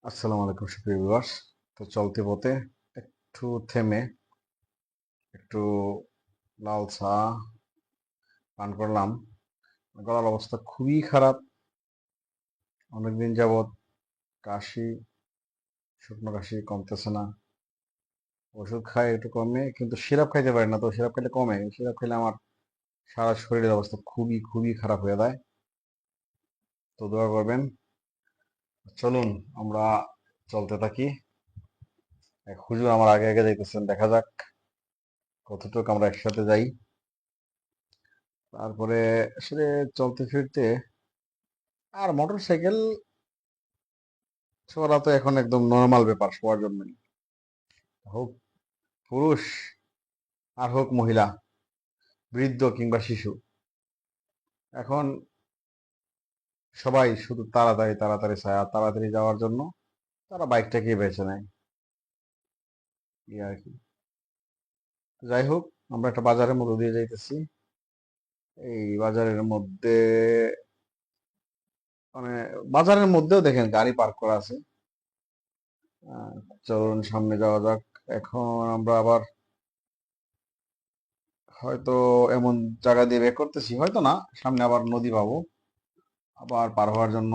আসসালামু আলাইকুম সুপ্রিয় ভিউয়ার্স। তো চলতি পথে একটু থেমে একটু লাল চা পান করলাম। গলার অবস্থা খুবই খারাপ। অনেকদিন যাবৎ কাশি, শুকনো কাশি কমতেছে না। ওষুধ খাই একটু কমে, কিন্তু সিরাপ খাইতে পারি না। তো সিরাপ খাইলে কমে, সিরাপ খেলে আমার সারা শরীরের অবস্থা খুবই খুবই খারাপ হয়ে যায়। তো দোয়া করবেন। চলুন আমরা চলতে থাকি। এক হুজুর আমার আগে আগে যাইতেছেন, দেখা যাক কতটুকু আমরা একসাথে যাই। তারপরে আসলে চলতে ফিরতে আর মোটর সাইকেল ছোঁয়া তো এখন একদম নর্মাল ব্যাপার সবার জন্যই, হোক পুরুষ আর হোক মহিলা, বৃদ্ধ কিংবা শিশু। এখন সবাই শুধু তাড়াতাড়ি তাড়াতাড়ি চায়, আর তাড়াতাড়ি যাওয়ার জন্য তারা বাইকটাকেই বেছে নেয়। এই আর কি। যাই হোক, আমরা একটা বাজারের মধ্যে দিয়ে যাইতেছি। এই বাজারের মধ্যে মানে বাজারের মধ্যেও দেখেন গাড়ি পার্ক করা আছে। আহ, চলুন সামনে যাওয়া যাক। এখন আমরা আবার হয়তো এমন জায়গা দিয়ে বের করতেছি, হয়তো না, সামনে আবার নদী পাবো আবার পার হওয়ার জন্য।